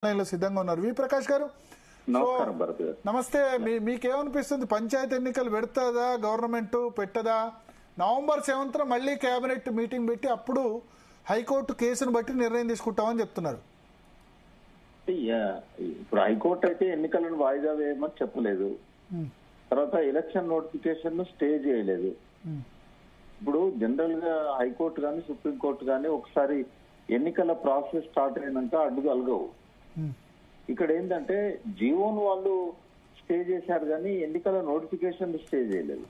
సిద్ధంగా ఉన్నారు. వి ప్రకాష్ గారు, నమస్కారం భరత్ గారు. నమస్తే. మీకేమనిపిస్తుంది? పంచాయతీ ఎన్నికలు పెడతాదా గవర్నమెంట్, పెట్టదా? నవంబర్ 7th మళ్ళీ కేబినెట్ మీటింగ్ పెట్టి అప్పుడు హైకోర్టు కేసును బట్టి నిర్ణయం తీసుకుంటామని చెప్తున్నారు. ఇప్పుడు హైకోర్టు అయితే ఎన్నికలను వాయిదా వేయమని చెప్పలేదు. తర్వాత ఎలక్షన్ నోటిఫికేషన్ స్టే చేయలేదు. ఇప్పుడు జనరల్ గా హైకోర్టు కానీ సుప్రీంకోర్టు కానీ ఒకసారి ఎన్నికల ప్రాసెస్ స్టార్ట్ అయినాక అడ్డుగా అలగవు. ఇక్కడ ఏంటంటే జీవోను వాళ్ళు స్టే చేశారు కానీ ఎన్నికల నోటిఫికేషన్ స్టే చేయలేదు.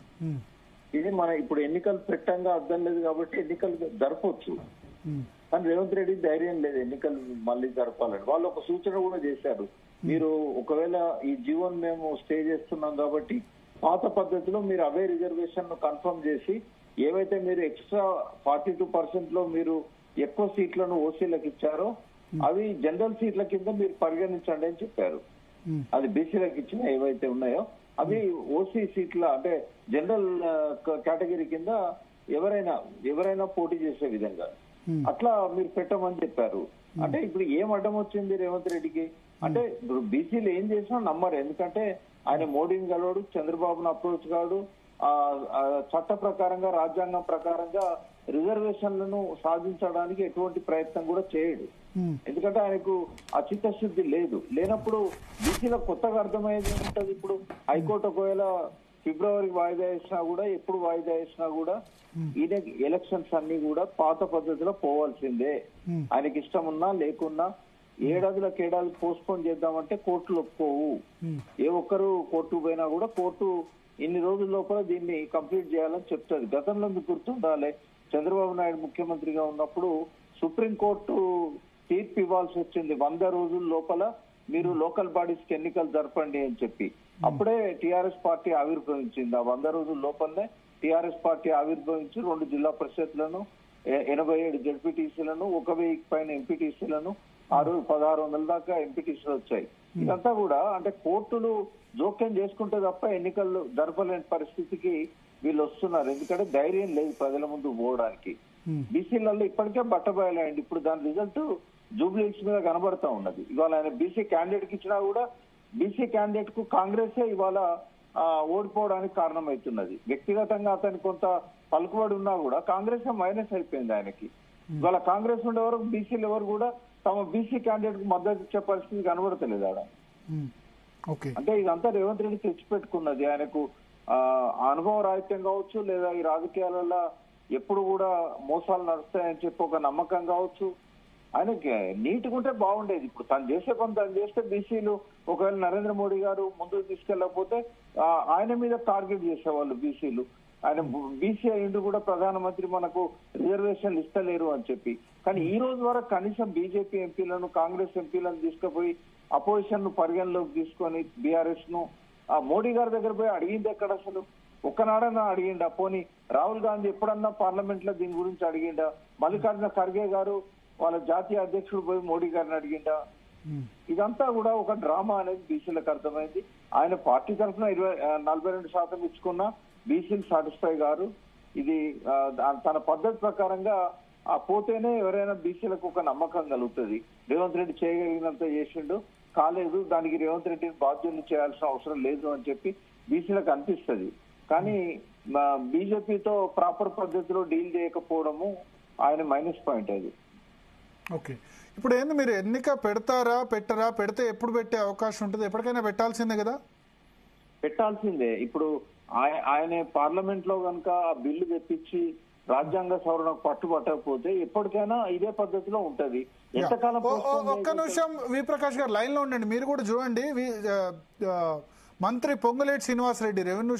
ఇది మన ఇప్పుడు ఎన్నికలు పెట్టంగా అర్థం లేదు కాబట్టి ఎన్నికలు జరపవచ్చు. కానీ రేవంత్ రెడ్డి ధైర్యం లేదు ఎన్నికలు మళ్ళీ జరపాలని. వాళ్ళు ఒక సూచన కూడా చేశారు, మీరు ఒకవేళ ఈ జీవోను మేము స్టే చేస్తున్నాం కాబట్టి పాత పద్ధతిలో మీరు అవే రిజర్వేషన్ కన్ఫర్మ్ చేసి ఏవైతే మీరు ఎక్స్ట్రా 42% లో మీరు ఎక్కువ సీట్లను ఓసీలకు ఇచ్చారో అవి జనరల్ సీట్ల కింద మీరు పరిగణించండి అని చెప్పారు. అది బీసీలకు ఇచ్చిన ఏవైతే ఉన్నాయో అవి ఓసీ సీట్ల అంటే జనరల్ కేటగిరీ కింద ఎవరైనా పోటీ చేసే విధంగా అట్లా మీరు పెట్టమని చెప్పారు. అంటే ఇప్పుడు ఏం అడ్డం వచ్చింది రేవంత్ రెడ్డికి? అంటే ఇప్పుడు బీసీలు ఏం చేసినా నమ్మరు. ఎందుకంటే ఆయన మోడీని కలవడు, చంద్రబాబును అప్రోచ్ కాడు, చట్ట ప్రకారంగా రాజ్యాంగం ప్రకారంగా రిజర్వేషన్లను సాధించడానికి ఎటువంటి ప్రయత్నం కూడా చేయడు. ఎందుకంటే ఆయనకు ఆ చిత్తశుద్ధి లేనప్పుడు బీసీలకు కొత్తగా అర్థమయ్యేది ఏముంటది? ఇప్పుడు హైకోర్టు ఒకవేళ ఫిబ్రవరికి వాయిదా వేసినా కూడా, ఎప్పుడు వాయిదా వేసినా కూడా ఈయన ఎలక్షన్స్ అన్ని కూడా పాత పద్ధతిలో పోవాల్సిందే. ఆయనకి ఇష్టం ఉన్నా లేకున్నా ఏడాది పోస్ట్పోన్ చేద్దామంటే కోర్టులు ఒప్పుకోవు. ఏ ఒక్కరు కోర్టు పోయినా కూడా కోర్టు ఇన్ని రోజుల లోపల దీన్ని కంప్లీట్ చేయాలని చెప్తుంది. గతంలో మీకు గుర్తుండాలి, చంద్రబాబు నాయుడు ముఖ్యమంత్రిగా ఉన్నప్పుడు సుప్రీంకోర్టు తీర్పు ఇవ్వాల్సి వచ్చింది 100 రోజుల లోపల మీరు లోకల్ బాడీస్ కి ఎన్నికలు జరపండి అని చెప్పి. అప్పుడే టీఆర్ఎస్ పార్టీ ఆవిర్భవించింది. ఆ 100 రోజుల లోపలనే టీఆర్ఎస్ పార్టీ ఆవిర్భవించి 2 జిల్లా పరిషత్లను, 87 జడ్పీటీసీలను, 1000 పైన ఎంపీటీసీలను, 1600 దాకా ఎంపీటీసీలు వచ్చాయి. ఇదంతా కూడా అంటే కోర్టులు జోక్యం చేసుకుంటే తప్ప ఎన్నికలు జరపలేని పరిస్థితికి వీళ్ళు వస్తున్నారు. ఎందుకంటే ధైర్యం లేదు ప్రజల ముందు పోవడానికి. బీసీలలో ఇప్పటికే బట్టబయలైంది. ఇప్పుడు దాని రిజల్ట్ జూబ్లీహిల్స్ మీద కనబడతా ఉన్నది. ఇవాళ ఆయన బీసీ క్యాండిడేట్ కి ఇచ్చినా కూడా బీసీ క్యాండిడేట్ కు కాంగ్రెసే ఇవాళ ఓడిపోవడానికి కారణమవుతున్నది. వ్యక్తిగతంగా అతనికి కొంత పలుకుబడి ఉన్నా కూడా కాంగ్రెస్ మైనస్ అయిపోయింది ఆయనకి. ఇవాళ కాంగ్రెస్ ఉండే వరకు బీసీలు ఎవరు కూడా తమ బీసీ క్యాండిడేట్ కు మద్దతు ఇచ్చే పరిస్థితి కనబడతలేదు ఆడ. అంటే ఇదంతా రేవంత్ రెడ్డి తెచ్చిపెట్టుకున్నది. ఆయనకు అనుభవ రాహిత్యం కావచ్చు, లేదా ఈ రాజకీయాలలో ఎప్పుడు కూడా మోసాలు నడుస్తాయని చెప్పి ఒక నమ్మకం కావచ్చు. ఆయనకి నీట్గా ఉంటే బాగుండేది. ఇప్పుడు తను చేసే పని తను చేస్తే బీసీలు ఒకవేళ నరేంద్ర మోడీ గారు ముందుకు తీసుకెళ్లకపోతే ఆయన మీద టార్గెట్ చేసేవాళ్ళు బీసీలు. ఆయన బీసీ అయ్యిండు కూడా ప్రధానమంత్రి మనకు రిజర్వేషన్లు ఇస్తలేరు అని చెప్పి. కానీ ఈ రోజు వరకు కనీసం బీజేపీ ఎంపీలను, కాంగ్రెస్ ఎంపీలను తీసుకుపోయి అపోజిషన్ ను పరిగణలోకి తీసుకొని బీఆర్ఎస్ ను మోడీ గారి దగ్గర పోయి అడిగింది ఎక్కడ? అసలు ఒక్కనాడన్నా అడిగిండా? పోనీ రాహుల్ గాంధీ ఎప్పుడన్నా పార్లమెంట్ లో దీని గురించి అడిగిండా? మల్లికార్జున ఖర్గే గారు వాళ్ళ జాతీయ అధ్యక్షుడు పోయి మోడీ గారిని అడిగిండా? ఇదంతా కూడా ఒక డ్రామా అనేది బీసీలకు అర్థమైంది. ఆయన పార్టీ తరఫున 42% ఇచ్చుకున్నా బీసీలు సాటిస్ఫై గారు. ఇది తన పద్ధతి ప్రకారంగా పోతేనే ఎవరైనా బీసీలకు ఒక నమ్మకం కలుగుతుంది. రేవంత్ రెడ్డి చేయగలిగినంత చేసిండు, కాలేదు, దానికి రేవంత్ రెడ్డిని బాధ్యులు చేయాల్సిన అవసరం లేదు అని చెప్పి బీసీలకు అనిపిస్తుంది. కానీ బీజేపీతో ప్రాపర్ పద్ధతిలో డీల్ చేయకపోవడము ఆయన మైనస్ పాయింట్. అది ఓకే. ఇప్పుడు ఏంది, మీరు ఎన్నిక పెడతారా పెట్టరా? పెడితే ఎప్పుడు పెట్టే అవకాశం ఉంటుంది? ఎప్పటికైనా పెట్టాల్సిందే కదా? పెట్టాల్సిందే. ఇప్పుడు ఆయన పార్లమెంట్ లో కనుక ఆ బిల్లు తెప్పించి రాజ్యాంగ సవరణకు పట్టుబట్టకపోతే ఎప్పటికైనా ఇదే పద్ధతిలో ఉంటది. ఎంతకాలం? ఒక్క నిమిషం వి ప్రకాష్ గారు లైన్ లో ఉండండి, మీరు కూడా చూడండి. మంత్రి పొంగులేటి శ్రీనివాసరెడ్డి రెవెన్యూ